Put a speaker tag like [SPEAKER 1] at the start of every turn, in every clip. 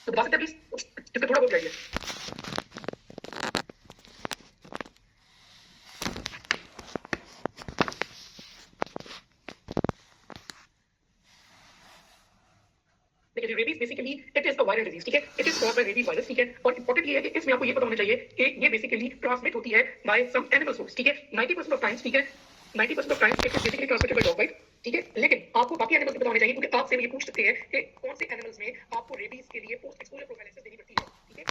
[SPEAKER 1] तो बता सकते हैं प्लीज इसका थोड़ा बहुत आइडिया। देखिए rabies basically it is a viral disease, ठीक है, it is caused by rabies virus, ठीक है, और इंपॉर्टेंट ये है कि इसमें आपको ये पता होना चाहिए कि ये बेसिकली ट्रांसमिट होती है बाय सम एनिमल सोर्स, ठीक है, 90% ऑफ टाइम्स, ठीक है, 90% of times it is basically transmitted by dog bite, ठीक है, लेकिन आपको बाकी एनिमल्स भी पता होने चाहिए क्योंकि आपसे ये पूछ सकते हैं कि कौन से एनिमल्स में आपको रेबीज के लिए पोस्ट एक्सपोजर प्रोफाइलेंसिस देनी पड़ती है, ठीक है,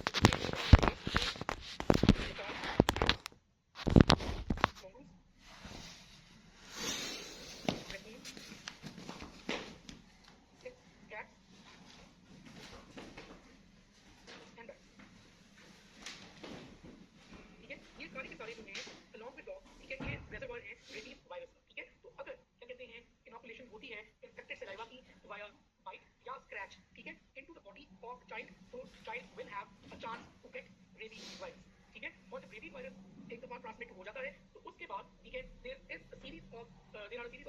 [SPEAKER 1] ठीक है, ये सारे के सारे जो हैं along with dogs, ठीक है, ये reservoir है रेबीज वायरस का, ठीक है, तो अगर क्या कहते हैं इनोकुलेशन होती है इन्फेक्टेड सलाइवा की वाया बाइट या स्क्रैच, ठीक है, into the body of child, तो child will have a chance to get rabies virus, ठीक है, और जब रेबीज वायरस एक दफा ट्रांसमिट हो जाता है तो उसके बाद, ठीक है, there is a series of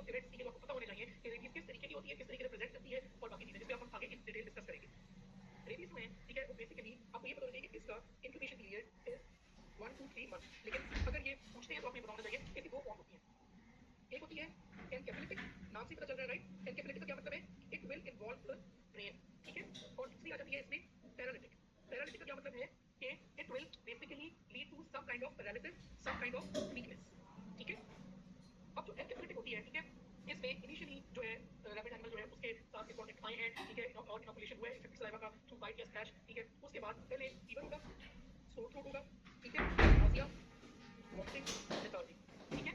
[SPEAKER 1] events, ठीक है, आपको पता होने चाहिए कि रेबीज किस तरीके की होती है, किस तरीके से प्रेजेंट करती है और बाकी चीजें जिस पे हम आगे इन डिटेल डिस्कस करेंगे। रेबीज जो है, ठीक है, वो बेसिकली आपको ये पता होना चाहिए कि इसका incubation period is 1 to 3 months, लेकिन अगर ये पूछते हैं तो आपको ये बताना चाहिए इसकी दो फॉर्म होती है, एक होती है एनकेफेलिटिक, नाम से पता चल रहा है राइट, एनकेफेलिटिक का क्या मतलब है, it will involve the brain, ठीक है, और दूसरी आ जाती है इसमें पैरालिटिक, पैरालिटिक का क्या मतलब है कि it will basically lead to some kind of paralysis, some kind of weakness, ठीक है। अब जो एनकेफेलिटिक होती है, ठीक है, इसमें इनिशियली जो है रैबिट एनिमल जो है उसके साथ के कॉन्टेक्ट आए हैं, ठीक है, और इनोकुलेशन हुआ है इन्फेक्टेड सलाइवा का थ्रू बाइट या स्क्रैच, ठीक है, उसके बाद पहले फीवर होगा, सोर थ्रोट होगा, ठीक है, नॉसिया, वॉमिटिंग, लेथार्जी, ठीक है,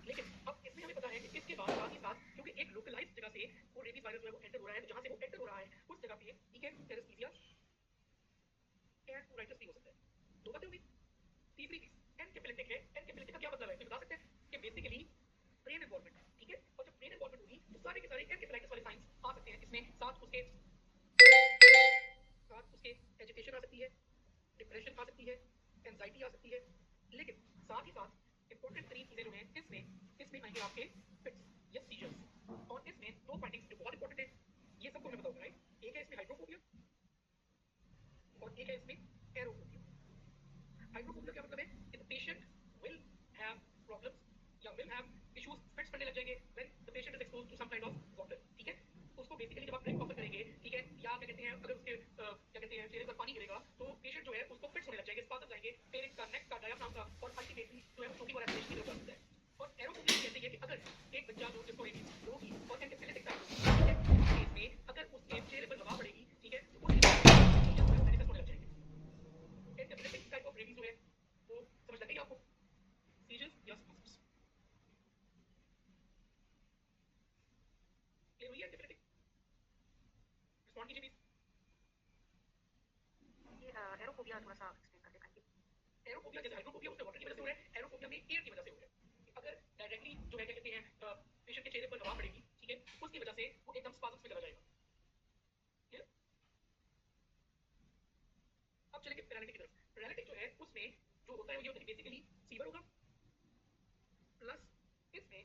[SPEAKER 1] लेकिन अब इसमें हमें पता है कि इसके बाद साथ ही साथ क्योंकि एक लोकलाइज्ड जगह से वो रेबीज वायरस जो है वो एंटर हो रहा है, तो जहां से वो एंटर हो रहा है उस जगह पे, ठीक है, एनेस्थीसिया एंड प्लूराइटिस भी हो सकता है। दो बातें होगी। तीसरी चीज एनकेफेलिटिक है, एनकेफेलिटिक का क्या मतलब है तो बता सकते हैं कि बेसिकली ब्रेन इन्वॉल्वमेंट, ठीक है, और जब ब्रेन इन्वॉल्वमेंट होगी तो सारे के सारे एनकेफेलाइटिस वाले साइंस आ सकते हैं इसमें, साथ उसके एजिटेशन आ सकती है, डिप्रेशन आ सकती है, एंजाइटी आ सकती है, लेकिन साथ ही साथ इंपॉर्टेंट 3 चीजें जो हैं इसमें आएंगे आपके फिट्स या सीजर्स, और इसमें दो फाइंडिंग्स जो बहुत इंपॉर्टेंट है, ये सबको हमें पता होगा राइट, एक है इसमें हाइड्रोफोबिया और एक है इसमें एरोफोबिया। हाइड्रोफोबिया क्या मतलब है कि the patient will have problems या विल हैव इश्यूज, फिट्स पड़ने लग जाएंगे when the patient is exposed to some kind of water, ठीक है, उसको बेसिकली जब आप ड्रिंक ऑफर करेंगे, ठीक है, या क्या कहते हैं अगर उसके क्या कहते हैं चेहरे पर पानी गिरेगा तो पेशेंट जो है उसको फिट्स होने लग जाएंगे, स्पाजम्स आएंगे, पेरेंट का नेक का डायफ्राम का, और अल्टीमेटली जो है वो चोकिंग और एस्पिरेशन की तरफ जा सकता है। और एरोफोबिया कहते हैं कि अगर एक बच्चा जो जिसको रेबीज होगी और एनकेफेलिटिक टाइप होगी, ठीक है, उस केस में अगर उसके चेहरे पर हवा पड़ेगी, ठीक है, तो उस चीजें जो है मैनिफेस्ट होने लग जाएंगे। एनकेफेलिटिक टाइप ऑफ रेबीज जो है वो समझ लग गई आपको, सीजर्स या स्पाजम्स, क्लियर हुई है एनकेफेलिटिक? रिस्पॉन्ड कीजिए प्लीज। एरोफोबिया थोड़ा सा एक्सप्लेन कर दें। एरोफोबिया जैसे हाइड्रोफोबिया उसमें वाटर की वजह से हो रहा है, एरोफोबिया में एयर की वजह से हो रहा है। अगर डायरेक्टली जो है क्या कहते हैं पेशेंट के चेहरे पर हवा पड़ेगी, ठीक है, उसकी वजह से वो एकदम स्पाजम्स में चला जाएगा। Clear? अब चलेंगे पैरालिटिक की तरफ। पैरालिटिक जो है उसमें जो होता है वो ये होता है बेसिकली फीवर होगा प्लस इसमें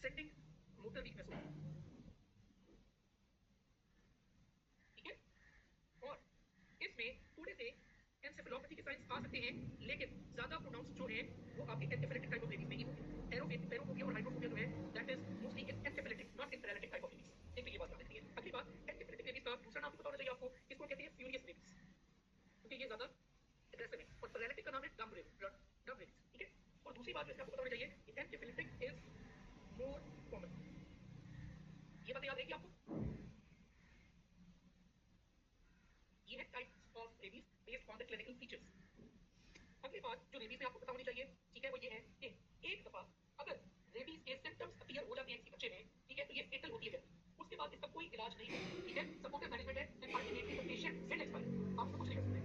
[SPEAKER 1] सेंडिंग मोटर वीकनेस होगा, ठीक है, और इसमें थोड़े से एन्सेफेलोपैथी के साइंस आ सकते हैं, लेकिन ज्यादा प्रोनाउंस जो है वो आपके एन्केफेलिटिक टाइप ऑफ रेबीज में ही होंगे। एरोफोबिया और हाइड्रोफोबिया जो है that is mostly in encephalitic not in paralytic type of rabies. एक तो ये बात याद रखनी है। अगली बात एन्केफेलिटिक रेबीज का दूसरा नाम भी पता होना चाहिए आपको, इसको कहते हैं फ्यूरियस रेबीज क्योंकि ये ज्यादा एग्रेसिव है, और पैरालिटिक का नाम है डम रेबीज, ठीक है, और दूसरी बात जो आपको पता होनी चाहिए कि एन्केफेलिटिक इज मोर कॉमन, ये बात याद रहेगी आपको। ये है types of rabies based on the clinical features. अगली बात जो रेबीज में आपको पता होनी चाहिए, ठीक है, वो ये है कि एक दफा अगर रेबीज के सिम्टम्स अपीयर हो जाते हैं किसी बच्चे में, ठीक है, तो ये फेटल होती है, उसके बाद इसका कोई इलाज नहीं है, ठीक है, सपोर्टिव मैनेजमेंट है, and ultimately the patient will expire, आप उसको कुछ नहीं कर सकते।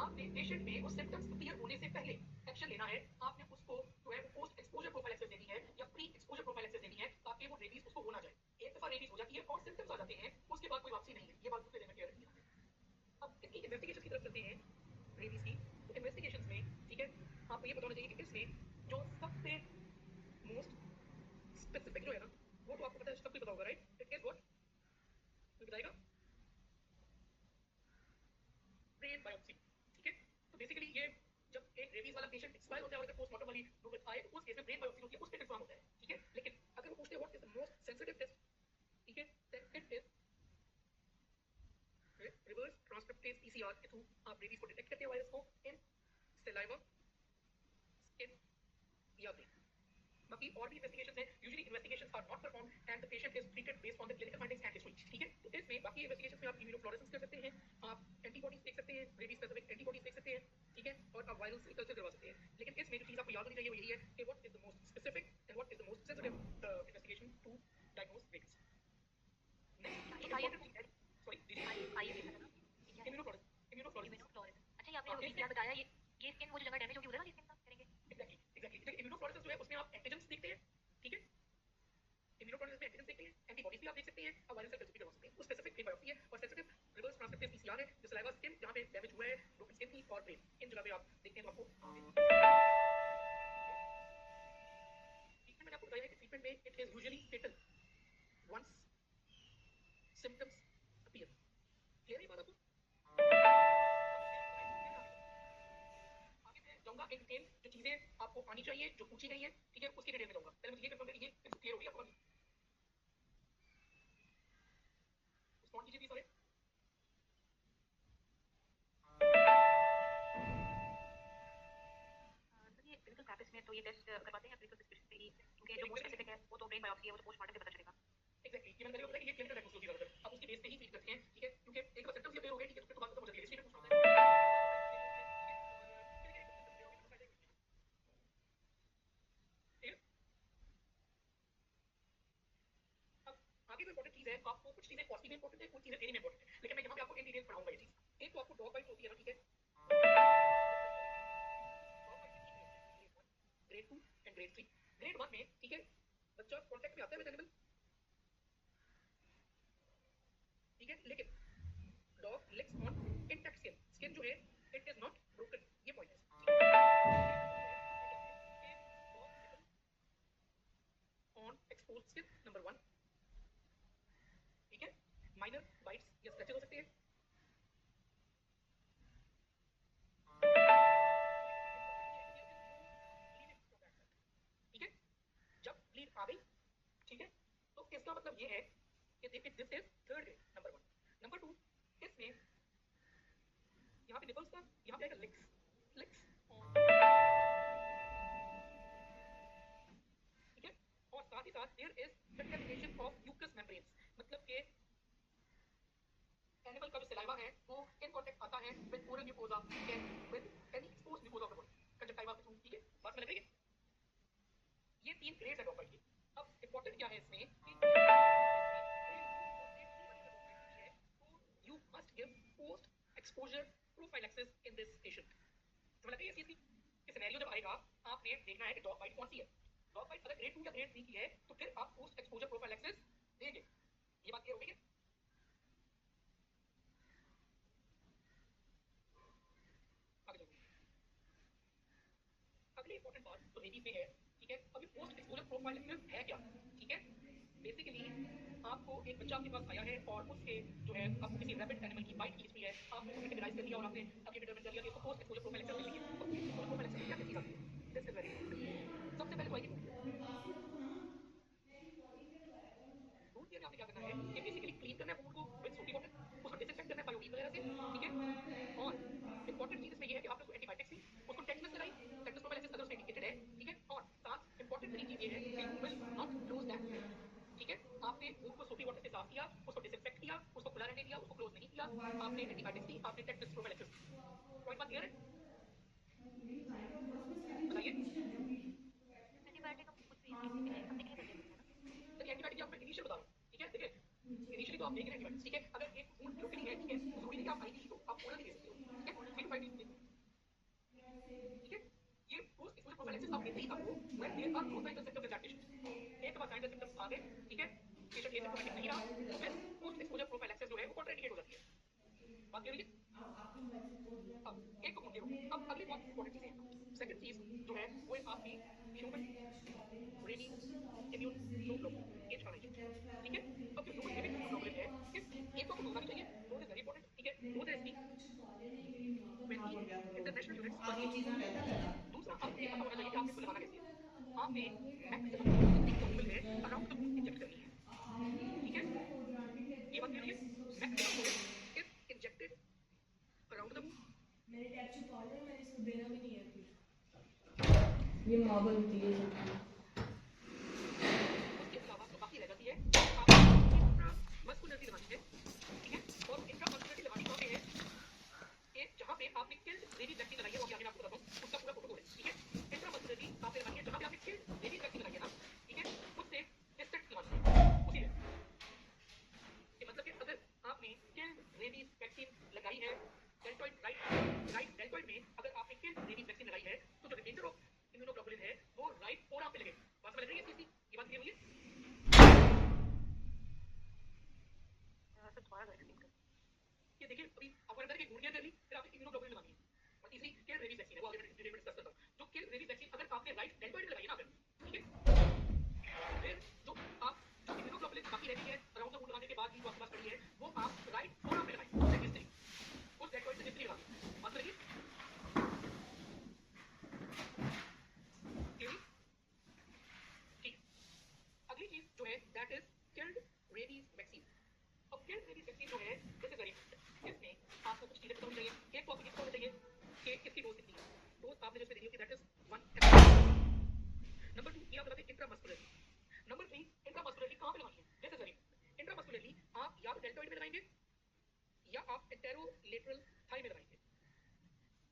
[SPEAKER 1] आपने पेशेंट में वो सिम्टम्स अपीयर होने से पहले एक्शन लेना है, आपने उसको जो है वो पोस्ट एक्सपोजर प्रोफाइलेक्सिस देनी है या प्री एक्सपोजर प्रोफाइलेक्सिस देनी है ताकि वो रेबीज उसको हो ना जाए। एक दफा रेबीज हो जाती है और सिम्टम्स आ जाते हैं उसके बाद कोई वापसी नहीं है, ये बात दूसरे में क्लियर रखनी है। अब इसकी इन्वेस्टिगेशन की तरफ चलते हैं रेबीज की, तो इन्वेस्टिगेशन में, ठीक है, आपको ये पता होना चाहिए कि इसमें जो सबसे मोस्ट स्पेसिफिक जो है ना वो तो आपको पता है, सबको पता होगा राइट, इट इज व्हाट, कोई बताएगा? ब्रेन बायोप्सी, ठीक है। तो बेसिकली ये जब एक रेबीज वाला पेशेंट एक्सपायर होता है और अगर पोस्टमार्टम वाली नौबत आए तो उस केस में ब्रेन बायोप्सी होती है, उस पे कंफर्म होता है, ठीक है। लेकिन अगर वो पूछते हैं what is the most sensitive test, ठीक है, then it is reverse transcriptase PCR के थ्रू आप रेबीज को डिटेक्ट करते हैं वायरस को इन सलाइवा, स्किन या ब्रेन। बाकी और भी इन्वेस्टिगेशंस हैं, usually investigations are not performed and the patient is treated based on the clinical findings and history, ठीक है। तो इसमें बाकी इन्वेस्टिगेशंस में आप इम्यूनोफ्लोरेसेंस कर सकते हैं, आप एंटीबॉडीज देख सकते हैं, रेबीज स्पेसिफिक एंटीबॉडीज देख सकते हैं, ठीक है, और आप वायरल सेल कल्चर करवा सकते हैं। लेकिन इसमें जो चीज आपको याद होनी चाहिए वो यही है कि what is the most specific and what is the most sensitive investigation to diagnose rabies. Next जो इंपॉर्टेंट चीज है, सॉरी
[SPEAKER 2] आइए देखा था ना कि क्या है
[SPEAKER 1] इम्यूनोफ्लोरेसेंस।
[SPEAKER 2] इम्यूनोफ्लोरेसेंस। अच्छा, ये आपने जो बीपीआर बताया, ये स्किन वो जो जगह डैमेज होगी उधर वाली स्किन का करेंगे?
[SPEAKER 1] एग्जैक्टली एग्जैक्टली इम्यूनोफ्लोरेसेंस जो है उसमें आप एंटीजेंस देखते हैं, ठीक है। इम्यूनोफ्लोरेसेंस में एंटीजेंस देखते हैं, एंटीबॉडीज भी आप देख सकते हैं और वायरल सेल कल्चर भी करवा सकते हैं। वो स्पेसिफिक ब्रेन बायोप्सी है और सेंसिटिव रिवर्स ट्रांसक्रिप्टेज पीसीआर है जो सलाइवा, स्किन जहां पे डैमेज हुआ है, ब्रोकन स्किन की और ब्रेन, इन जगह पे आप देखते हैं तो आपको ट्रीटमेंट मैंने आपको बताया है कि ट्रीटमेंट में it is usually fatal once symptoms appear. Clear है बात आपको? आगे मैं जाऊंगा इन डिटेल जो चीजें आपको आनी चाहिए जो पूछी गई है, ठीक है, उसकी डिटेल में जाऊंगा। पहले मुझे ये कंफर्म करिए ये क्लियर हो गया आपको? रिस्पॉन्ड कीजिए प्लीज सारे।
[SPEAKER 2] सर, ये क्लिनिकल प्रैक्टिस में तो ये टेस्ट करवाते हैं क्लिनिकल स्पेशलिस्ट, क्योंकि जो मोस्ट स्पेसिफिक है वो तो ब्रेन बायोप्सी है, वो तो पोस्टमार्टम पे पता चलेगा।
[SPEAKER 1] एग्जैक्टली ये मैंने बताया कि ये क्लिनिकल डायग्नोसिस होती है ज्यादातर, आप उसके बेस पे ही ट्रीट करते हैं, ठीक है, क्योंकि एक बार सिम्टम्स क्लियर हो गए, ठीक है, तो फिर तो बात खत्म हो जाती है, हिस्ट्री में पूछना होता है। आगे जो इंपॉर्टेंट चीज है, आपको कुछ चीजें कॉस्टली में इंपॉर्टेंट है, कुछ चीजें देरी में इंपॉर्टेंट है, लेकिन मैं यहाँ पे आपको इन डिटेल पढ़ाऊंगा ये चीज। एक तो आपको डॉग बाइट होती है ना, ठीक है, ग्रेड 2 एंड ग्रेड 3। ग्रेड 1 में, ठीक है, बच्चा कांटेक्ट में आता है विद एनिमल, ठीक है, लेकिन dog लिक्स on intact skin, skin जो है इट इज नॉट ब्रोकन, ये पॉइंट है। ऑन एक्सपोज्ड स्किन नंबर 1, ठीक है, माइनर बाइट्स या स्क्रैचेस हो सकते हैं, ठीक है। जब ब्लीड आ गई, ठीक है, तो इसका मतलब ये है कि this is third grade number 1। Number 2, इसमें यहाँ पे निपल्स का यहाँ पे आएगा लिक्स, लिक्स, ठीक है, और साथ ही साथ there is contamination of mucous membranes, मतलब कि एनिमल का जो सलाइवा है वो इन कांटेक्ट आता है with oral mucosa and with any exposed mucosa of the body, conjunctiva के थ्रू, ठीक है, बात समझ रही है? ये 3 ग्रेड्स है डॉग बाइट के। अब इंपॉर्टेंट क्या है इसमें कि you must give post exposure prophylaxis in this patient। तो मतलब ये चीज की सिनेरियो जब आएगा आपने देखना है कि डॉग बाइट कौन सी है। डॉग बाइट अगर ग्रेड 2 या ग्रेड 3 की है तो फिर आप पोस्ट एक्सपोजर प्रोफाइलैक्सिस देंगे। ये बात क्लियर हो गई है? आगे चलो, अगली इंपॉर्टेंट बात तो रेबीज में है, ठीक है। अभी पोस्ट एक्सपोजर प्रोफाइलैक्सिस है क्या, ठीक है। बेसिकली आपको एक बच्चा आपके पास आया है और उसके जो है आपको किसी रैबिट एनिमल की बाइट की हिस्ट्री है, आपने उसको कैटेगराइज कर लिया और आपने आपने डिटरमाइन कर लिया कि इसको पोस्ट एक्सपोजर प्रोफाइलैक्सिस मिल गई है। अब पोस्ट एक्सपोजर प्रोफाइलैक्सिस में क्या क्या चीज आती है, दिस इज वेरी इंपॉर्टेंट। सबसे पहले तो आएगी वुंड केयर। वुंड केयर में आपने क्या करना है कि बेसिकली क्लीन करना है वुंड को विद सोपी वाटर, उसको डिसइंफेक्ट करना है बायोडीन वगैरह से, ठीक है। और इंपॉर्टेंट चीज इसमें ये है कि आपने उसको एंटीबायोटिक्स दी, उसको टेटनस लगाई, टेटनस प्रोफाइलैक्सिस अगर उसमें इंडिकेटेड है, ठीक है। और साथ इंपॉर्टेंट मेरी चीज ये है कि you will not close that wound, ठीक है। आपने वुंड को सोपी वाटर से साफ किया, उसको डिसइंफेक्ट किया, उसको खुला रहने दिया, उसको क्लोज नहीं किया, आपने एंटीबायोटिक्स दी, आपने टेटनस प्रोफाइलैक्सिस दी। पॉइंट बात क्लियर है? बताइए।
[SPEAKER 2] एंटीबायोटिक हम कुछ भी किसी भी लिए, अपने के लिए कर दे सकते हैं ना?
[SPEAKER 1] देखिए एंटीबायोटिक आपको इनिशियल बता रहा हूँ, ठीक है, देखिए इनिशियली तो आप देंगे एंटीबायोटिक्स, ठीक है। अगर एक वुंड लोकली है, ठीक है, तो जरूरी नहीं कि आप आईवी ही दो, आप ओरल भी दे सकते हो, ठीक है,
[SPEAKER 2] ओरल भी
[SPEAKER 1] 3
[SPEAKER 2] दे
[SPEAKER 1] to 5
[SPEAKER 2] सकते
[SPEAKER 1] डेज,
[SPEAKER 2] हैं।
[SPEAKER 1] ठीक है। ये पोस्ट एक्सपोजर प्रोफाइलैक्सिस आप देते ही कब हो, when there are no signs and symptoms in that patient. एक बार साइंस एंड सिम्पटम्स आ गए, ठीक है, पेशेंट एसिम्प्टोमेटिक नहीं रहा, तो फिर पोस्ट एक्सपोजर प्रोफाइलैक्सिस जो है वो कॉन्ट्राइंडिकेट हो जाती है। बात क्लियर है? अब एक तो मुद्दे हो गए, अब अगली बहुत इंपॉर्टेंट चीजें हैं। सेकंड चीज जो है वो है आपकी ह्यूमन रेबीज इम्यून ग्लोबुलिन, एचआरआईजी, ठीक है। अब जो ह्यूमन रेबीज इम्यून ग्लोबुलिन है, ठीक है, एक तो आपको डोज आनी चाहिए, डोज इज वेरी इंपॉर्टेंट, ठीक है। डोज है इसकी
[SPEAKER 3] गया तो
[SPEAKER 1] इंटरनेशनल यूनिट्स पर
[SPEAKER 3] आप ये
[SPEAKER 1] केजी।
[SPEAKER 3] चीज़ रहता लगा।
[SPEAKER 1] दूसरा, आपको ये पता होना चाहिए कि आपने इसको लगाना कैसे है। आपने
[SPEAKER 3] अब मेरे
[SPEAKER 1] मैक्सिमम जितनी पॉसिबल है अराउंड द मून इंजेक्ट करनी है, ठीक है? ये बात क्लियर है? Maximum dose if injected around the moon.
[SPEAKER 3] मेरे टैप छुपा लो, मैंने इसको देना भी नहीं है फिर।
[SPEAKER 1] ठीक है?
[SPEAKER 3] ये मार्बल होती है
[SPEAKER 1] उसके अलावा जो बाकी रह जाती है, आपको इंट्रामस्कुलरली लगानी है, ठीक है? और इंट्रामस्कुलरली लगानी कहाँ पे है? कि जहाँ पे आपने किल्ड रेबीज वैक्सीन लगाई है, वो अभी आगे मैं आपको बताता हूँ, उसका पूरा प्रोटोकॉल है, ठीक है? इंट्रामस्कुलरली आपने लगानी है जहाँ पे आपने किल्ड रेबीज वैक्सीन लगाई है ना, ठीक है? उससे डिस्टेंस लगानी है, उसी है। ये मतलब कि अगर आपने किल्ड रेबीज वैक्सीन लगाई है डेल्टॉइड राइट डेल्टॉइड में, अगर आपने किल्ड रेबीज वैक्सीन लगाई है तो जो रिमाइंडर ऑफ इम्यूनोग्लोबुलिन है वो राइट फोरआर्म पे लगेगा। बात समझ रही है इसकी? ये बात क्लियर हुई है?
[SPEAKER 2] सर थोड़ा सा एक्सप्लेन कर।
[SPEAKER 1] ये देखिए, अभी आपको अंदर की गुड़िया कर ली, फिर आपने इम्यूनोग्लोबुलिन लगानी है, और तीसरी किल्ड रेबीज वैक्सीन है, वो आगे डिटेल में डिस्कस करता हूँ। जो किल्ड रेबीज वैक्सीन अगर आपने राइट डेल्टॉइड में लगाई है ना, अगर, ठीक है, फिर जो आप जो इम्यूनोग्लोबुलिन बाकी रह गई है अराउंड द मून लगाने के बाद भी जो आपके पास पड़ी है, वो आप राइट फोरआर्म पे लगाएं, उस डेल्टॉइड से जितनी लगानी है। बात समझ रही है? क्लियर? ठीक है। अगली चीज जो है that is killed rabies vaccine. अब किल्ड रेबीज वैक्सीन जो है दिस इज वेरी इंपॉर्टेंट। इसमें आपको कुछ चीजें पता होनी चाहिए। एक तो आपको ये पता होना चाहिए कि इसकी डोज कितनी है। डोज आपने जिसमें देनी होगी दैट इज 1 ml। नंबर 2, ये आप लगाते हैं इंट्रामस्कुलरली। नंबर 3, इंट्रामस्कुलरली कहां पे लगानी है? This is very important. Intramuscularly आप या तो डेल्टॉइड में लगाएंगे या आप एंटेरोलेटरल थाई में लगाएंगे।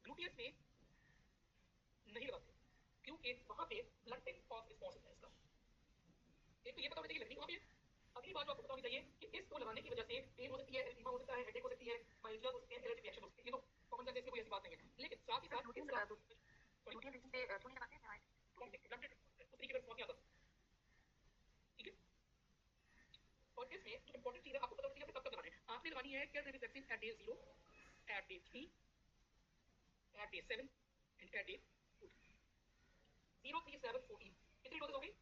[SPEAKER 1] ग्लूटियस में नहीं लगाते क्योंकि वहां पे ब्लंटिंग ऑफ रिस्पांस होता है इसका। एक तो ये पता होना चाहिए लगनी कहां पे है। अगली बात जो आपको पता होनी चाहिए कि इसको लगाने की वजह से पेन हो सकती है, एरिथमिया हो सकता है, हेडेक हो सकती है, माइग्रेन हो सकती है, एलर्जिक रिएक्शन हो सकती है। ये तो कॉमन सेंस है, इसमें कोई ऐसी बात नहीं है। लेकिन साथ ही साथ
[SPEAKER 2] ग्लूटेन
[SPEAKER 1] इसका
[SPEAKER 2] ग्लूटेन रीजन पे क्यों नहीं लगाते हैं?
[SPEAKER 1] ब्लंटेड उस तरीके का रिस्पांस नहीं आता, ठीक है? और इसमें जो इंपॉर्टेंट चीज है आपको पता होनी चाहिए कब लगाना है। आपने लगानी है killed rabies vaccine at day 0, at day 3, at day 7 and at day 14। 0, 3, 7, 14 कितनी डोजेज हो गई?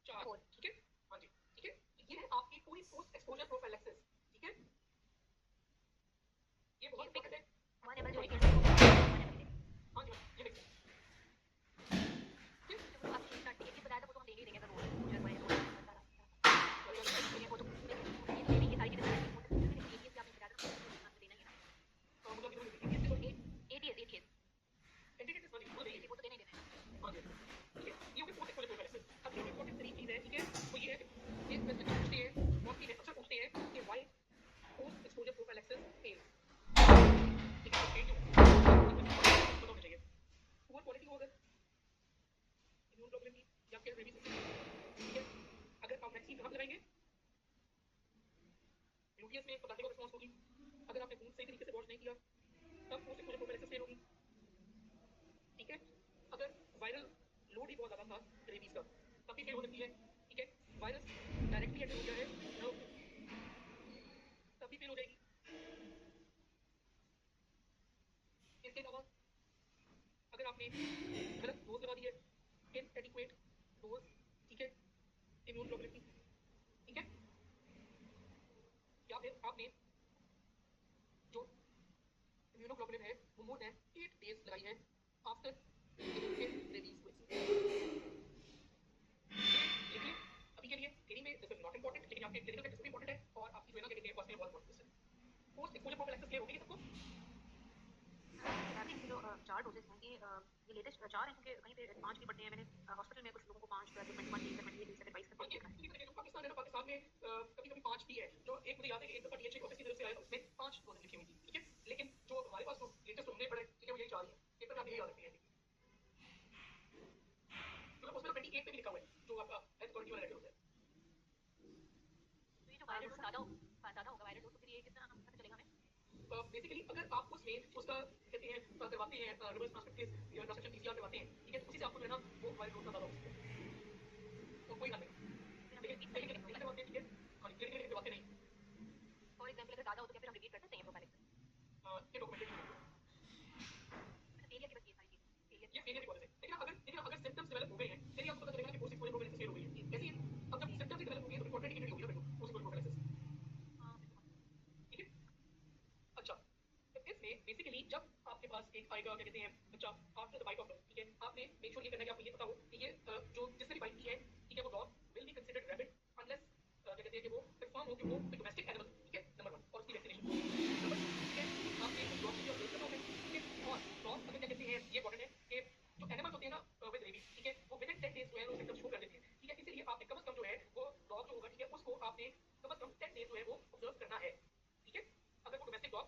[SPEAKER 1] 4, ठीक है? हाँ जी, ठीक है? ये है आपकी पूरी पोस्ट एक्सपोजर प्रोफाइलैक्सिस, ठीक है? ये बहुत इंपॉर्टेंट है।
[SPEAKER 2] 1 ml जो
[SPEAKER 1] हाँ जी,
[SPEAKER 2] लिखा है 1 ml
[SPEAKER 1] हाँ, ये देखिए, ठीक है?
[SPEAKER 2] तो आपने ये स्टार्ट ये बताया था, वो तो हम देंगे ही देंगे सर, रोज मुझे पर रोज वो तो ये सारी चीजें एटीएस पे आपने बताया था, देना ही है ना।
[SPEAKER 1] मतलब
[SPEAKER 2] एटीएस
[SPEAKER 1] एंटीटेटिस वाली वो देखिए,
[SPEAKER 2] वो तो देना ही देना है।
[SPEAKER 1] हाँ जी, ठीक है? ये हो गई पोस्ट एक्सपोजर प्रोफाइलैक्सिस। अगली इंपॉर्टेंट तरीकी चीज है, ठीक है? वो ये है कि एक क्वेश्चन पूछते हैं, बहुत ही अक्सर पूछते हैं कि why post exposure prophylaxis fails, ठीक है? तो फेल क्यों? पता होना चाहिए। पुअर क्वालिटी हो अगर इम्यूनोग्लोबुलिन की या किल्ड रेबीज वैक्सीन, ठीक है? अगर आप वैक्सीन कहाँ पे लगाएंगे? न्यूक्लियस में, तो ब्लंटिंग ऑफ रिस्पांस होगी। अगर आपने वुंड सही तरीके से वॉश नहीं किया तब पोस्ट एक्सपोजर प्रोफाइलैक्सिस फेल होगी, ठीक है? अगर वायरल लोड ही बहुत ज्यादा था रेबीज का तब भी फेल हो सकती है, ठीक है? वायरस डायरेक्टली एंटर हो गया है नर्व पे तब भी फेल हो जाएगी। इसके अलावा अगर आपने गलत डोज लगा दी है, इनएडिक्वेट डोज, ठीक है, इम्यूनोग्लोबुलिन की, ठीक है? या फिर आपने जो इम्यूनोग्लोबुलिन है वो मोर देन 8 डेज लगाई है आफ्टर रेबीज वैक्सीन। लिखिए अभी के लिए थ्योरी में दिस इज नॉट इंपॉर्टेंट, लेकिन आपके क्लिनिकल प्रैक्टिस में इंपॉर्टेंट है और आपकी जो है ना क्या कहते हैं पर्सनल बहुत इंपॉर्टेंट है। पोस्ट एक्सपोजर प्रोफाइलैक्सिस क्लियर हो गई सबको?
[SPEAKER 2] आपके जो 4 डोजेस हैं ये लेटेस्ट 4 हैं, क्योंकि कहीं पे 5 भी पड़ते हैं। मैंने हॉस्पिटल में कुछ लोगों को 5 जो 21 डेज 28 डेज एडवाइस करते
[SPEAKER 1] हाँ, ये
[SPEAKER 2] हैं।
[SPEAKER 1] इसी तरह के जो पाकिस्तान है ना, पाकिस्तान में कभी कभी 5 भी है। जो एक मुझे याद है कि एक दफा डीएचए ऑफिस की तरफ से आया था, उसमें 5 डोजेज लिखी हुई थी, ठीक है? लेकिन जो हमारे पास जो लेटेस्ट हमने पढ़े, ठीक है, वो यही 4 ही है। पेपर में आप यही याद रखते हैं, मतलब उसमें तो 28 पे भी लिखा हुआ है जो आपका हेल्थ अथॉरिटी वाला लेटर होता है।
[SPEAKER 2] तो ये जो वायरल डोज ज़्यादा होगा वायरल डोज, तो फिर ये किस तरह पता चलेगा हमें?
[SPEAKER 1] बेसिकली अगर आप उसमें उसका कहते हैं करवाते हैं रिवर्स ट्रांसक्रिप्टेज या ट्रांसक्रिप्शन पीसीआर करवाते हैं, ठीक है? तो उसी से आपको जो है ना वो वायरल डोज का ज्यादा हो सकता है, तो कोई बात नहीं।
[SPEAKER 2] फिर हम
[SPEAKER 1] लेकिन
[SPEAKER 2] रिपीट
[SPEAKER 1] लेकिन
[SPEAKER 2] करेंगे
[SPEAKER 1] नहीं करवाते हैं, ठीक है? हाँ, क्लिनिकली करवाते नहीं।
[SPEAKER 2] फॉर एग्जाम्पल अगर ज़्यादा हो तो क्या फिर हम रिपीट कर सकते हैं प्रोफाइलैक्सिस?
[SPEAKER 1] ये डॉक्यूमेंटेड नहीं है,
[SPEAKER 2] फेलियर की बस ये सारी चीज़ फेलियर
[SPEAKER 1] ये फेलियर की वजह से। लेकिन अगर सिम्टम्स डेवलप हो गए हैं फिर ही आपको पता चलेगा कि पोस्ट एक्सपोजर प्रोफाइलैक्सिस फेल हो गई है। ऐसे ही अब जब सिम्टम्स ही डेवलप हो गए तो कॉन्ट्राइंडिकेटेड हो गया फिर पोस्ट एक्सपोजर प्रोफाइलैक्सिस,
[SPEAKER 2] हाँ फिर तो
[SPEAKER 1] ठीक है? अच्छा, तो इसमें बेसिकली जब आपके पास एक आएगा क्या कहते हैं बच्चा आफ्टर द बाइट ऑफ ठीक है, आपने मेक श्योर ये करना है कि आपको ये पता हो कि ये जो जिसने भी बाइट की है ठीक है, वो dog will be considered rabbit unless क्या कहते हैं कि वो कंफर्म हो कि वो डोमेस्टिक एनिमल ठीक है, नंबर 1 और उसकी वैक्सीनेशन नंबर 2 ठीक है, आपने उस डॉग की ऑब्जर्व करना होगा ठीक है, और डॉग अगर क्या कहते हैं ये इंपॉर्टेंट है कि जो एनिमल्स होते हैं ना विद रेबीज ठीक है, वो विद इन 10 डेज जो है वो सिम्टम्स शो कर देते हैं ठीक है, इसलिए आपने कम से कम जो है वो डॉग जो होगा ठीक है, उसको आपने कम से कम 10 डेज जो है वो ऑब्जर्व करना है ठीक है, अगर वो डोमेस्टिक डॉग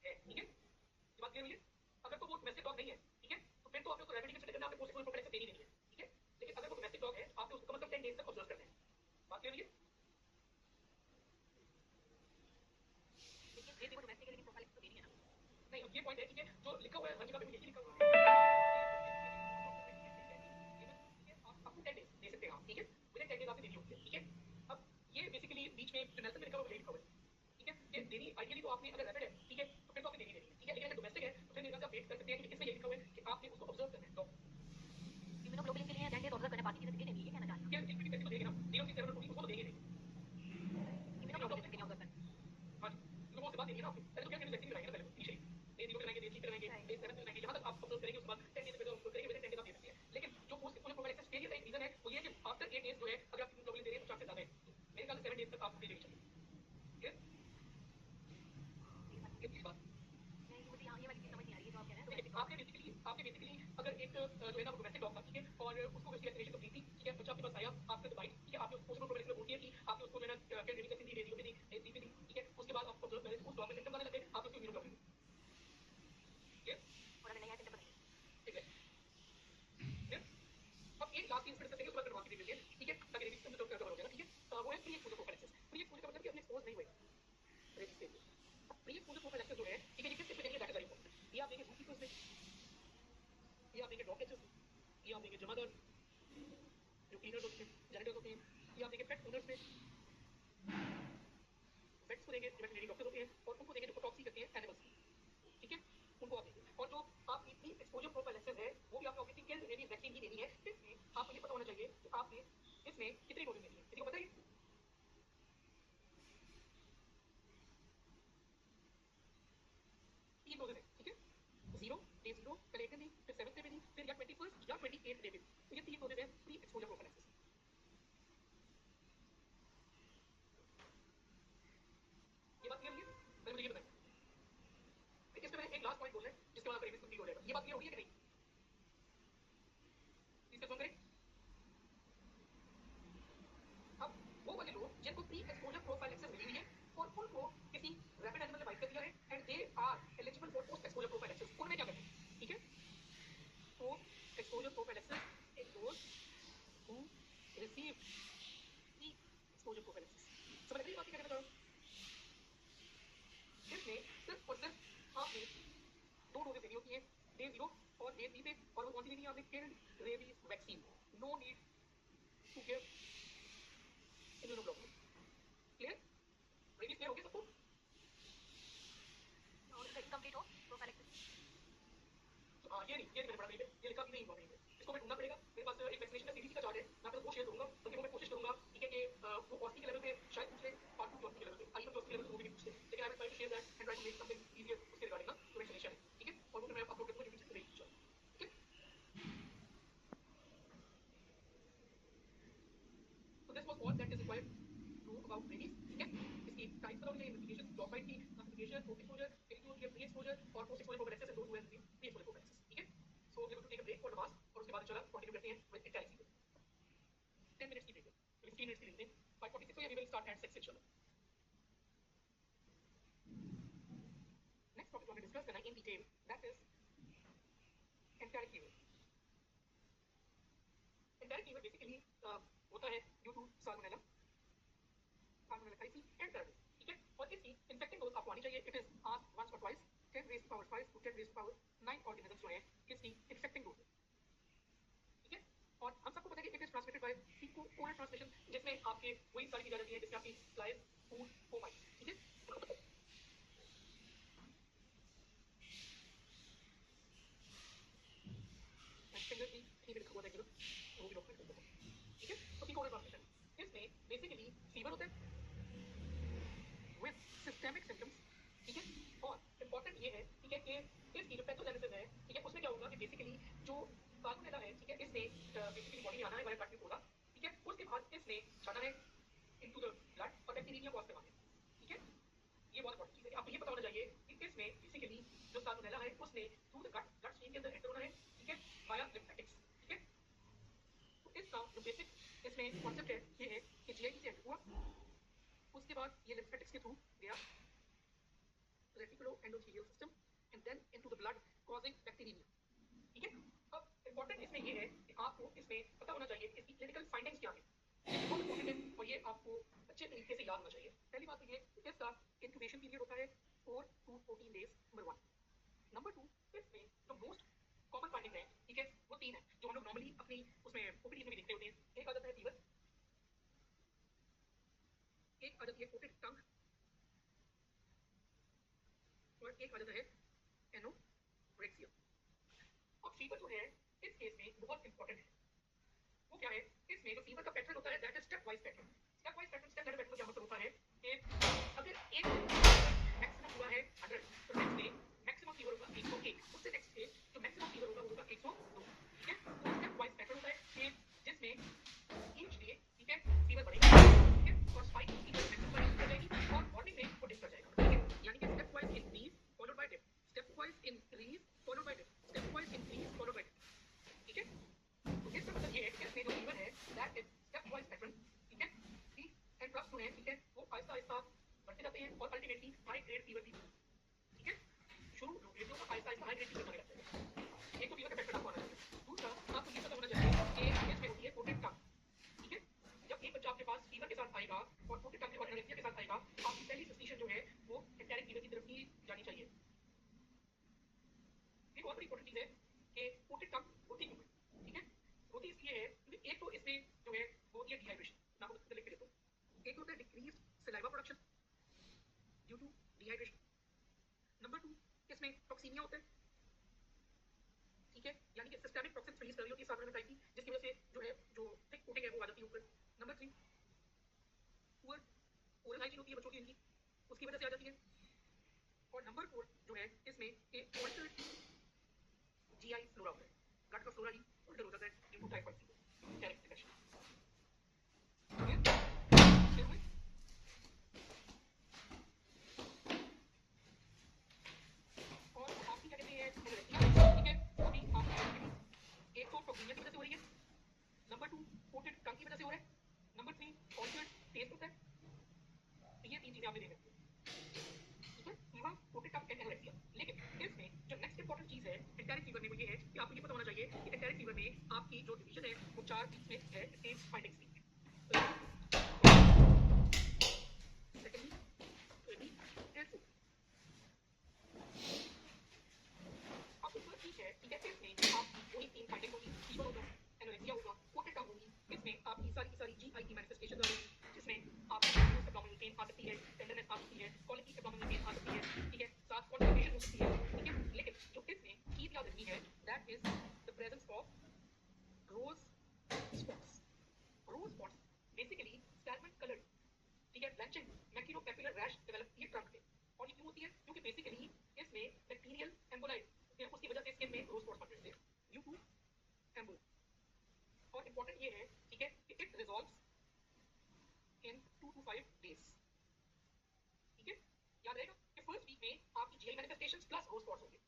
[SPEAKER 1] है ठीक है, ये बात क्लियर हुई है। अगर तो वो डोमेस्टिक डॉग नहीं है ठीक है, तो फिर तो आपने उसको रैबिट कंसीडर करना, आपने पोस्टिंग प्रोफाइल देनी नहीं है ठीक है, लेकिन अगर वो डोमेस्टिक डॉग है आपने उसको कम से कम 10 डेज तक ऑब्जर्व करना है, बात क्लियर हुई है।
[SPEAKER 2] लेकिन ये भी डोमेस्टिक है, लेकिन प्रोफाइल तो देनी है ना।
[SPEAKER 1] नहीं अब ये पॉइंट है ठीक है, जो लिखा हुआ है हर जगह पे यही लिखा हुआ है आपको 10 डेज दे सकते हैं आप ठीक है, विद इन 10 डेज आपने देनी होती है ठीक है। अब ये बेसिकली बीच में जो नेल्सन में लिखा हुआ है लिखा हुआ है ठीक है, ये देनी आइडियली तो आपने अगर रैबिट है ठीक है, तो फिर तो आपने देनी देनी है ठीक है, लेकिन अगर डोमेस्टिक है तो फिर मेरे ख्याल से आप वेट कर सकते हैं कि इसमें ये लिखा हुआ है कि आपने उसको ऑब्जर्व करना है डॉग
[SPEAKER 2] इम्यूनोग्लोबुलिन के लिए 10 डेज ऑब्जर्व करना, बाकी चीजें देनी है, ये कहना चाह रही
[SPEAKER 1] ये एक भी तो देंगे ना, डीओ की 7 प्रोटीन उसको तो देंगे
[SPEAKER 2] हूं। इम्यूनोग्लोबुलिन के लिए ऑब्जर्व करना।
[SPEAKER 1] हाँ जी, क्योंकि वो उसके बाद देंगे ना आपको, पहले तो क्या करेंगे वैक्सीन कराएंगे ना, पहले इनिशियली डे 0 कराएंगे, डे 3 कराएंगे, डे 7 कराएंगे, जहां तक आप ऑब्जर्व करेंगे उसके बाद 10 डेज में ऑब्जर्व करेंगे, विद इन 10 डेज आप दे सकते हैं, लेकिन जो पोस्ट एक्सपोजर प्रोफाइलैक्सिस फेलियर का एक रीजन है वो ये है कि आफ्टर 8 डेज जो है अगर आप इम्यूनोग्लोबुलिन दे रहे हैं तो चांसेस ज्यादा है, मेरे ख्याल से 7 डेज तक आपको दे देनी चाहिए ठीक है, ये बात
[SPEAKER 2] नहीं, मुझे यहाँ ये वाली चीज समझ नहीं आ रही है जो आप कह रहे हैं
[SPEAKER 1] देखिए,
[SPEAKER 2] डोमेस्टिक डॉग।
[SPEAKER 1] आपने बेसिकली अगर एक जो है ना डोमेस्टिक डॉग था ठीक है, और उसको उसकी वैक्सीनेशन कंप्लीट थी ठीक है, बच्चा आपके पास आया आफ्टर द बाइट ठीक है, आपने उसको पोस्ट प्रोफाइल में वोट किया कि आपने उसको जो है ना रेबीज वैक्सीन दी, रेडियो पे दी, डी पे दी ठीक है, उसके बाद आप ऑब्जर्व करें उस डॉग में सिम्टम्स आने लगे, आपने उसको इम्यूनोग्लोबुलिन ठीक है
[SPEAKER 2] और अगर नहीं आए सिम्टम बताइए।
[SPEAKER 1] ठीक है ठीक है। अब एक लास्ट चीज पर डिस्कस करेंगे, उसके बाद एडवांस देख लेते हैं ठीक है, ताकि रेबीज का कवर हो जाएगा ठीक है, वो है pre exposure prophylaxis. Pre exposure का मतलब कि अभी एक्सपोज नहीं हुए रेबीज के लिए। अब प्री एक्सपोजर प्रोफाइलैक्सिस जो है ठीक है, ये किस पे देंगे दैट इज वेरी इंपॉर्टेंट। ये आप देंगे जूकीपर्स में, ये आप देंगे डॉग कैचर्स में, ये आप देंगे जमादार जो क्लीनर्स होते हैं, जैनिटर्स होते हैं, ये आप देंगे पेट ओनर्स में, वेट्स को देंगे जो वेटरनरी डॉक्टर होते हैं, और उनको देंगे जो ऑटोप्सी करते हैं एनिमल्स की ठीक है, उनको आप देंगे। और जो आपकी प्री एक्सपोजर प्रोफाइलैक्सिस है वो भी आपको ऑब्वियसली किल रेबीज वैक्सीन ही देनी है, इसमें आपको ये पता होना चाहिए कि आपने इसमें कितनी डोजेज देनी है, किसी को पता है 3 डोजेज है ठीक है, 0 डे 0 पहले 1 दिन दी, फिर 7th डे पे दी, फिर या 21st या 28th डे पे दी, तो ये 3 डोजेज है प्री एक्सपोजर प्रोफाइलैक्सिस। ये बात क्लियर हुई है, पहले मुझे ये बताइए, इस पे मैंने एक लास्ट पॉइंट बोलना है जिसके बाद रेबीज कंप्लीट हो जाएगा, ये बात क्लियर हो रही है कि नहीं, इसका सुन करें। अब वो वाले लोग जिनको प्री एक्सपोजर प्रोफाइलैक्सिस मिली हुई है और उनको किसी रैपिड एनिमल ने बाइट कर दिया है and they are eligible for post exposure prophylaxis, उन्होंने क्या करना है ठीक है, post exposure prophylaxis in those who received pre exposure prophylaxis. समझ रही बात क्या कहना चाह रहा हूं, इसमें सिर्फ और सिर्फ आपने 2 डोजेज देनी होती है, डे 0 और डे 3 पे, और वो कौन सी देनी है आपने, killed rabies vaccine, no need to give immunoglobulin. Clear, rabies clear हो गया सबको।
[SPEAKER 2] और इनकम्प्लीट हो प्रोफाइलैक्सिस।
[SPEAKER 1] हाँ ये नहीं मैंने पढ़ा नहीं है, ये लिखा भी नहीं हुआ कहीं पे, इसको मैं ढूंढना पड़ेगा, मेरे पास एक वैक्सीनेशन का सीडीसी का चार्ट है, मैं आपको वो शेयर करूंगा, बल्कि वो मैं कोशिश करूंगा ठीक है कि वो औसती के लेवल पे शायद पूछ ले, और टू औसती के लेवल पे, आई औसती के लेवल पे वो भी पूछ ले, लेकिन I will try to share that and try to make something easier उसके रिगार्डिंग ना जो वैक्सीनेशन है ठीक है, और वो फिर मैं अपलोड कर दूंगा यूट्यूब पे इंशाल्लाह ठीक है। तो this was all that is required to about rabies ठीक है, इसकी टाइप्स पता होनी चाहिए, इन्वेस्टिगेशन, डॉग बाइट की क्लासिफिकेशन, पोस्ट एक्सपोजर, कितनी होती है प्री एक्सपोजर और post exposure prophylaxis, and those who have pre exposure prophylaxis ठीक है। So we have to take a break for the mass, और उसके बाद इंशाल्लाह कंटिन्यू करते हैं विद इंटेलिजेंस। 10 मिनट्स की ब्रेक है, 15 मिनट्स की लेते हैं, 5:46 so yeah, we will start at 6 inshallah. Next topic we will discuss करना in detail, that is enteric fever. Enteric fever basically होता है due to salmonella, salmonella typhi and paralysis ठीक है, और इसकी infecting dose आपको आनी चाहिए, it is asked once or twice, 10 raised to power 5 to 10 raised to power 9 organisms जो है इसकी infecting dose है ठीक है, और हम सबको पता है कि it is transmitted by fecal oral transmission, जिसमें आपके वही सारी चीजें रहती हैं जिसमें आपकी flies, food, fomites ठीक है। फिंगर की ठीक लिखा हुआ था एक जगह, वो भी डॉक्यूमेंट कर देता हूं ठीक है। तो fecal oral transmission, इसमें बेसिकली फीवर होता है with systemic symptoms ठीक है, और इंपॉर्टेंट ये है जो साल्मोनेला है, ठीक है, इसने बेसिकली बॉडी में आना है वाया ट्रैक्ट में होगा, ठीक है, उसके बाद इसने जाना है इनटू द ब्लड और बैक्टीरिया कॉज करवाना है, ठीक है। ये बहुत इंपॉर्टेंट चीज है, आपको ये पता होना चाहिए कि इसमें बेसिकली जो साल्मोनेला है उसने through the gut gut stream के अंदर एंटर होना है, ठीक है, वाया लिम्फेटिक्स, ठीक है। तो इसका जो बेसिक इसमें कॉन्सेप्ट है ये है कि जीआईटी से एंटर हुआ, उसके बाद ये लिम्फेटिक्स के थ्रू गया reticulo endothelial system and then into the blood causing bacteria, ठीक है। अब इंपॉर्टेंट इसमें ये है कि आपको इसमें पता होना चाहिए कि इसकी क्लिनिकल फाइंडिंग्स क्या है, बहुत इंपॉर्टेंट है और ये आपको अच्छे तरीके से याद होना चाहिए। पहली बात तो ये कि इसका इंक्यूबेशन पीरियड होता है 4 to 14 डेज, नंबर 1। नंबर 2, इसमें जो मोस्ट कॉमन फाइंडिंग है, ठीक है, वो 3 है जो हम लोग नॉर्मली अपनी उसमें ओपीडी में भी देखते होते हैं। एक आ जाता है फीवर, एक आ जाती है कोटेड टंग और एक आ जाता है एनोरेक्सिया। अब फीवर जो है इस केस में बहुत इंपॉर्टेंट है, वो क्या है, इसमें जो फीवर का पैटर्न होता है that is step wise pattern. Step wise pattern, step pattern क्या मतलब होता है कि अगर एक मैक्सिमम हुआ है 100 तो नेक्स्ट डे मैक्सिमम फीवर होगा 101, उससे नेक्स्ट डे जो मैक्सिमम फीवर होगा वो होगा 102, ठीक है। तो स्टेप वाइज पैटर्न होता है कि जिसमें ईच डे, ठीक है, फीवर बढ़ेगा, ठीक है, और स्पाइक की जो मैक्सिमम वैल्यू हो जाएगी और मॉर्निंग में वो डिप कर जाएगा, ठीक है। यानी कि step wise increase followed by dip, step wise increase followed by dip, step wise increase followed by dip, ठीक है। तो इसका मतलब ये है कि इसमें जो फीवर है that is step wise pattern, ठीक है। सी एंड प्लस 2 है, ठीक है, वो आहिस्ता आहिस्ता बढ़ते जाते हैं और अल्टीमेटली हाई ग्रेड फीवर भी, ठीक है, शुरू रेडियो का Aahista Aahista high grade fever होने लगता है। एक तो फीवर का पैटर्न आपको आना चाहिए, दूसरा आपको ये पता होना चाहिए कि इसमें होती है कोटेड टंग, ठीक है। जब एक बच्चा आपके पास फीवर के साथ आएगा और कोटेड टंग और एनोरेक्सिया के साथ आएगा, आपकी पहली सस्पिशन जो है वो एंटेरिक फीवर की तरफ ही जानी चाहिए। ये बहुत बड़ी इंपॉर्टेंट चीज है कि कोटेड टंग होती क्यों है, ठीक है। होती इसलिए है क्योंकि एक तो इसमें जो है वो होती है डिहाइड्रेशन, मैं आपको लिख के देता हूँ। एक होता है decreased saliva production due to dehydration. Number 2, इसमें टॉक्सीमिया होता है, ठीक है, यानी कि सिस्टेमिक टॉक्सिन्स रिलीज कर रही होती है सार्वजनिक टाइप की, जिसकी वजह से जो है जो थिक कोटिंग है वो आ जाती है ऊपर। नंबर 3, पुअर ओरल हाइजीन होती है बच्चों की, इनकी उसकी वजह से आ जाती है। और नंबर 4 जो है इसमें एक ऑल्टर्ड जीआई फ्लोरा होता है, गट का फ्लोरा ही ऑल्टर हो जाता है due to typhoid fever, direct infection, ठीक है। फिर में और आपकी क्या कहते हैं एनोरेक्सिया, ठीक है, वो भी आपकी एक तो टॉक्सीमिया की वजह से हो रही है, नंबर 2 कोटेड टंग की वजह से हो रहा है, नंबर 3 ऑल्टर्ड टेस्ट होता है। तो ये 3 चीजें आपने देख रखी है, ठीक है, fever, coated tongue and anorexia. लेकिन इसमें जो नेक्स्ट इंपॉर्टेंट चीज है एंटेरिक फीवर में वो ये है कि आपको ये पता होना चाहिए कि एंटेरिक फीवर में आपकी जो डिवीजन है वो 4 में है स्टेज फाइंडिंग्स की। Secondly, thirdly and fourth। अब तो ठीक है, ठीक है, इसमें आपकी वही 3 फाइंडिंग होगी, फीवर होगा, एनोरेक्सिया होगा, कोटेड टंग होगी, इसमें आपकी सारी की सारी जीआई की मैनिफेस्टेशंस आ रही, जिसमें आपकी एब्डोमिनल पेन आ सकती है, टेंडरनेस आ सकती है, कॉलिकी एब्डोमिनल पेन आ सकती है, ठीक है, साथ कॉन्स्टिपेशन हो सकती है, ठीक है। लेकिन जो इसमें चीज याद रखनी है that is the presence of rose spots. Rose spots basically salmon coloured, ठीक है, ब्लैंचिंग मैक्यूलोपैपुलर रैश डेवलप ये ट्रंक पे, और ये क्यों होती है क्योंकि बेसिकली इसमें बैक्टीरियल एम्बोलाइड, उसकी वजह से स्किन में रोज स्पॉट्स बन रहे थे ड्यू टू एम्बोल। और इंपॉर्टेंट ये है, ठीक है, कि it resolves in 2 to 5 days, ठीक है। याद रहेगा कि फर्स्ट वीक में आपकी जीआई मैनिफेस्टेशंस प्लस रोज स्पॉट्स होंगे,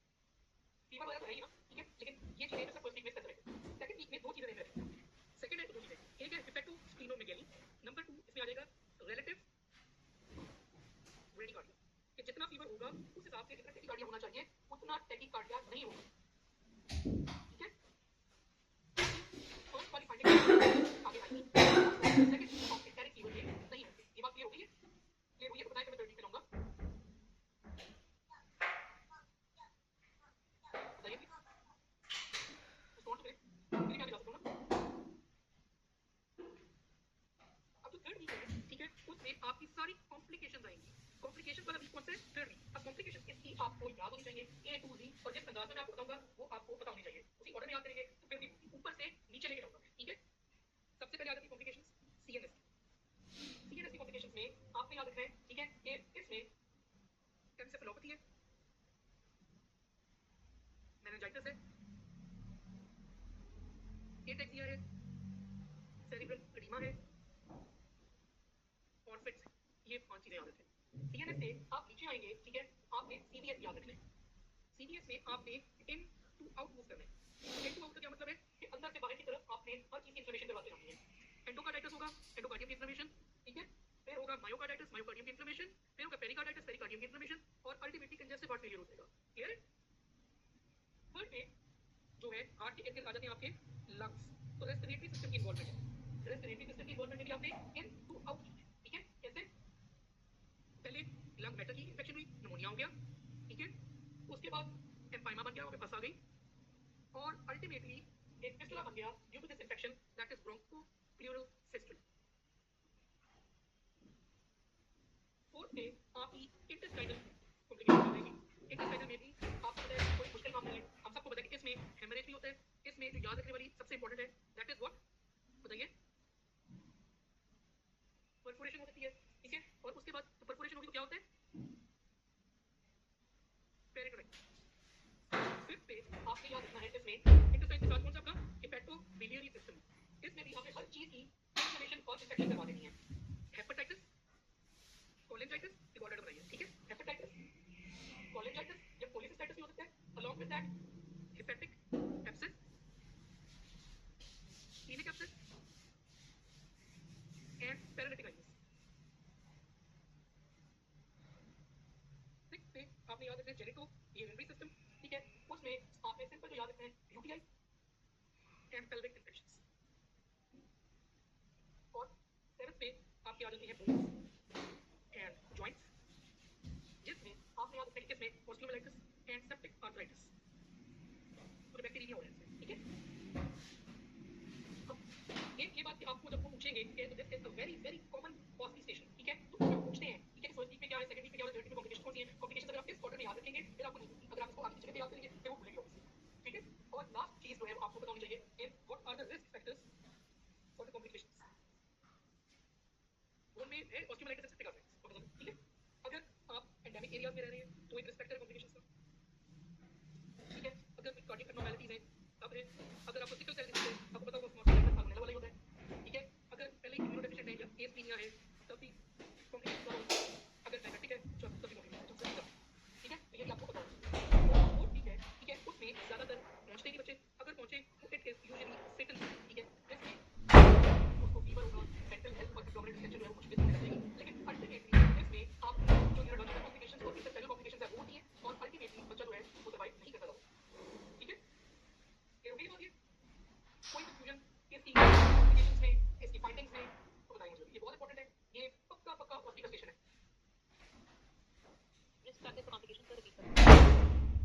[SPEAKER 1] फीवर वगैरह तो है ही ना, ठीक है, लेकिन ये चीजें सब फर्स्ट वीक में करते रहेंगे। सेकंड वीक में दो चीजें नहीं रखेंगे, सेकंड है दो चीजें, एक है हिपेटो स्प्लीनोमेगेली, नंबर 2 इसमें आ जाएगा रिलेटिव ब्रेडिकार्डिया, कि जितना फीवर होगा उस हिसाब से जितना टैकीकार्डिया होना चाहिए उतना टैकीकार्डिया नहीं होगा, ठीक है। फर्स्ट वाली फाइंडिंग आगे आएगी, सेकंड ऑफ एंटेरिक फीवर में नहीं होंगे। ये बात क्लियर हो गई है? क्लियर हुई है तो बताएं, मैं 30 पे लाऊंगा, बताइए प्लीज, रिस्पॉन्ड करें, क्लियर क्या जा सकता हूं ना। अब जो थर्ड वीक है, ठीक है, उसमें आपकी सारी कॉम्प्लिकेशंस आएंगी। कॉम्प्लिकेशंस वाला वीक कौन सा है? Third week. अब कॉम्प्लिकेशंस इसकी आपको याद होनी चाहिए A to Z, और जिस अंदाज में मैं आपको बताऊंगा वो आपको पता होनी चाहिए, उसी ऑर्डर में याद करेंगे तो फिर भी ऊपर से नीचे लेके जाऊंगा, ठीक है। सबसे पहले आ जाती है कॉम्प्लिकेशंस सीएनएस की। सीएनएस की कॉम्प्लिकेशंस में आपने याद रखना है, ठीक है, कि इसमें एंसेफेलोपैथी है, मेनिंजाइटिस है, एटेक्सिया है, सेरिब्रल एडिमा है और फिट्स है। ये 5 चीजें याद रखें। सीएनएस से आप नीचे आएंगे, ठीक है, आपने सीबीएस याद रखना है। सीबीएस में आपने इन टू आउट मूव करना है। इन टू आउट का क्या मतलब है कि अंदर से बाहर की तरफ आपने हर चीज की इन्फ्लेमेशन करवाते रहनी है। एंडोकार्डाइटिस होगा, एंडोकार्डियम की इन्फ्लेमेशन, ठीक है, फिर होगा मायोकार्डाइटिस, मायोकार्डियम की इन्फ्लेमेशन, फिर होगा पेरिकार्डाइटिस, पेरिकार्डियम की इन्फ्लेमेशन और अल्टीमेटली कंजेस्टिव हार्ट फेलियर हो जाएगा। क्लियर है? थर्ड में जो है हार्ट के इर्द-गिर्द आ जाते हैं आपके लंग्स, तो रेस्पिरेटरी सिस्टम की इन्वॉल्वमेंट है। रेस्पिरेटरी सिस्टम की इन्वॉल्वमेंट में भी आपने इन टू आउट की है, ठीक है, कैसे? पहले लंग मैटर की इन्फेक्शन हुई, निमोनिया हो गया, ठीक है, उसके बाद एम्फाइमा बन गया, वहां पे पस आ गई और अल्टीमेटली एक फिस्टुला बन गया due to this infection, that is bronchopleural fistula. Fourth में आपकी इंटेस्टाइनल कॉम्प्लिकेशन आ जाएगी। इंटेस्टाइनल में भी आपको पता है कोई मुश्किल काम नहीं है, हम सबको पता है कि इसमें हेमरेज भी होता है। इसमें जो याद रखने वाली सबसे इंपॉर्टेंट है दैट इज व्हाट, बताइए, परफोरेशन हो सकती है, ठीक है, और उसके बाद परफोरेशन होगी तो क्या होता है, पेरिटोनाइटिस। फिफ्थ पे आपने याद रखना है इसमें इंटेस्टाइन के साथ कौन सा आपका हेपेटोबिलियरी सिस्टम, इसमें भी आपने हर चीज की इन्फ्लेमेशन और इन्फेक्शन करवा देनी है। हेपेटाइटिस, कोलिंजाइटिस, एक ऑर्डर बताइए, ठीक है, हेपेटाइटिस, कोलिंजाइटिस या कोलिसिस्टाइटिस भी हो सकता है, along with that hepatic abscess, कीनिक एब्सेस एंड पैरालिटिकाइटिस। सिक्स पे आपने याद रखना है जेनिटो यूरिनरी सिस्टम, ठीक है, उसमें आपने सिंपल जो याद रखना है यूटीआई एंड पेल्विक इन्फेक्शंस। और सेवेंथ पे आपकी याद रखनी है बोन्स एंड जॉइंट्स, जिसमें आपने याद रखना है किसमें ऑस्टियोमाइलाइटिस एंड सेप्टिक आर्थराइटिस, पूरे बैक्टीरिया हो रहे हैं इसमें, ठीक है। अब ये बात कि आपको जब वो पूछेंगे कि this is a very very common costly station, ठीक है, तो जब पूछते हैं, ठीक है, फर्स्ट वीक में क्या है, सेकंड वीक में क्या है, थर्ड वीक में कॉम्प्लिकेशन कौन सी है, कॉम्प्लिकेशन अगर आप इस क्वार्टर में याद रखेंगे फिर आपको नहीं होगी, अगर आप इसको आगे जगह पे याद करेंगे फिर वो भूलेंगे ऑब्वियसली, ठीक है। और लास्ट चीज जो है वो आपको पता होनी चाहिए in what are the risk factors for the complications. Bone में है ऑस्टियोमाइलाइटिस एंड सेप्टिक आर्थराइटिस, ठीक है। अगर आप एंडेमिक एरियाज में रह रहे हैं तो एक रिस्क फैक्टर है कॉम्प्लिकेशंस का, ठीक है। अगर कार्डियक एब्नॉर्मैलिटीज हैं तब है, अगर आपको सिकल सेल डिसीज है आपको पता होगा स्मॉल सेल साल्मोनेला वाला ही होता है, ठीक है। अगर पहले इम्यूनोडेफिशिएंट है या एस्पीनिया है तब भी कॉम्प्लिकेशन होगा, अगर डायबिटिक है तो तभी कॉम्प्लिकेशन हो सकता है, ठीक है, तो ये भी आपको पता होगा। और ठीक है, ठीक है, उसमें ज्यादातर पहुंचते नहीं बच्चे, अगर पहुंचे तो इट इज यूजुअली फेटल, ठीक है, जिसमें उसको फीवर होगा, मेंटल हेल्थ और एब्डोमिनल डिस्टेंशन जो है वो कुछ दिन तक रहेगी, लेकिन अल्टीमेटली इसमें आप जो न्यूरोलॉजिकल कॉम्प्लिकेशंस और इंटेस्टाइनल कॉम्प्लिकेशंस है वो होती है और अल्टीमेटली बच्चा जो है वो सर्वाइव नहीं कर पाता, ठीक है। ये हो गई बात, ये कोई कंफ्यूजन इसकी कॉम्प्लिकेशंस में, इसकी फाइंडिंग्स में, तो बताइए मुझे, ये बहुत इंपॉर्टेंट है, ये पक्का पक्का कॉस्टली का स्टेशन है।
[SPEAKER 2] रिस्क फैक्टर्स फॉर कॉम्प्लिकेशन को रिपीट करो।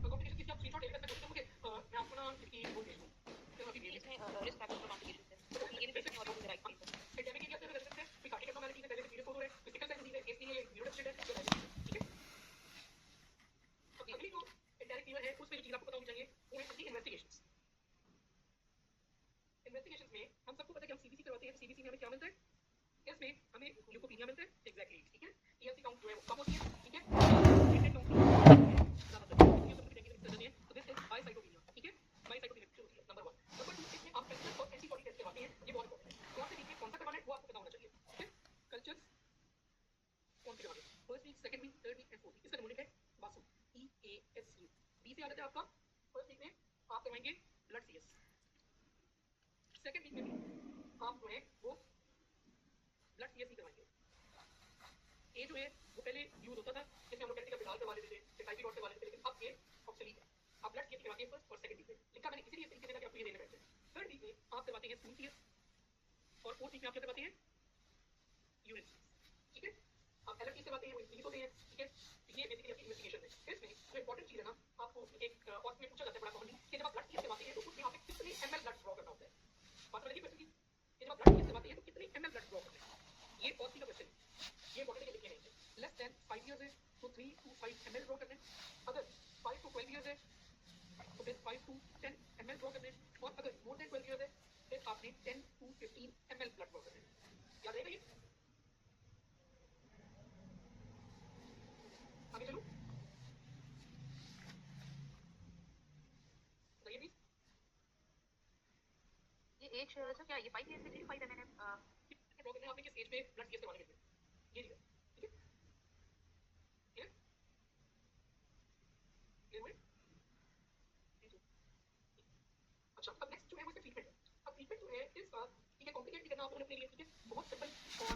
[SPEAKER 1] कॉम्प्लिकेशन की आप स्क्रीनशॉट ले लेते हैं, मुझे मैं आपको ना इसकी वो भेज दूं, फिर अभी भेज
[SPEAKER 2] इसमें रिस्क फैक्टर्स फॉर कॉम्प्लिकेशन है, ये भी देखने और वो राइट प्लेस है।
[SPEAKER 1] एंडेमिक एरिया से अगर रेजिडेंस है, कोई कार्डियक एब्नॉर्मैलिटी है, पहले से प्रीडिस्पोज हो रहा है, कोई सिकल सेल डिसीज है, एस्पीनिया है, न्यूरोडेफिशिएंट है या डायबिटिक है, ठीक है। अब अगली जो इंडायरेक्ट फीवर है उसमें जो चीज आपको पता होनी चाहिए वो है उसकी इन्वेस्टिगेशंस। इन्वेस्टिगेशंस में हम सबको पता है कि हम सीबीसी करवाते हैं, तो सीबीसी में हमें क्या मिलता है, इसमें हमें ल्यूकोपीनिया मिलता है, एग्जैक्टली, ठीक है, टीएलसी काउंट जो है वो कम होती है, ठीक है, प्लेटलेट काउंट ज्यादातर ये सब डेंगू में सर्जन है, तो दिस इज बायसाइटोपीनिया, ठीक है, बायसाइटोपीनिया होती है नंबर 1। नंबर 2 इसमें आप कल्चर और एंटीबॉडी टेस्ट करवाते हैं, ये बहुत इंपॉर्टेंट है, कौन से वीक में कौन सा करवाना है वो आपको पता होना चाहिए, ठीक है। कल्चर्स कौन से करवाने हैं, first week, second week, third week and fourth week, इसका यूनिट है वासु, EASU। बी से आदत है आपका, फर्स्ट वीक में आप करवाएंगे ब्लड सीएस, सेकंड वीक में भी आप जो है वो ब्लड सीएस ही करवाएंगे। ये जो है वो पहले यूज होता था, जिसमें हम लोग कैल्शियम विटाल करवा लेते थे, टाइफाइड रॉड करवा लेते थे, लेकिन अब ये ऑब्सोलीट है। आप ब्लड सीएस करवाते हैं फर्स्ट और सेकंड वीक में, लिखा मैंने इसीलिए इस तरीके से था कि आपको ये देने बैठे। थर्ड वीक में आप करवाते हैं स्पून सीएस और फोर्थ वीक में आप क्या करवाते हैं, यूरिन सीएस, ठीक है। आप एलएफटी करवाते हैं वो इंक्रीज होते हैं, ठीक है, ये बेसिकली आपकी इन्वेस्टिगेशन है। इसमें जो इंपॉर्टेंट चीज है ना, आपको एक और में पूछा जाता है बड़ा कॉमनली कि जब आप ब्लड सीएस करवाते हैं तो उसमें आपको कितने एमएल ब्लड ड्रॉ करना होता है, बात समझिए क्वेश्चन की, कि जब आप ब्लड सीएस करवाते हैं तो कितने एमएल ब्लड ड्रॉ करना है, ये कॉस्टली का क्वेश्चन है, ये इंपॉर्टेंट है, लिखे नहीं है। लेस देन 5 इयर्स है तो 3 to 5 ml ड्रॉ करना है, अगर 5 to 12 इयर्स है तो फिर 5 to 10 ml ड्रॉ करना है, और अगर मोर देन 12 इयर्स है फिर आपने 10 to 15 ml ब्लड ड्रॉ करना है। याद रहेगा ये, आगे चलो, बताइए प्लीज।
[SPEAKER 2] ये एज सर क्या ये 5 ईयर से 5 एमएनएम
[SPEAKER 1] ड्रॉ करना है आपने किस एज में ब्लड टेस्ट करवाने के लिए, ये चीज़ है, ठीक है, क्लियर क्लियर हुए? अच्छा, अब नेक्स्ट जो है वो इसका ट्रीटमेंट है। अब ट्रीटमेंट जो है इस ठीक है, कॉम्प्लिकेट नहीं करना आप लोगों ने अपने लिए, ठीक है, बहुत सिंपल और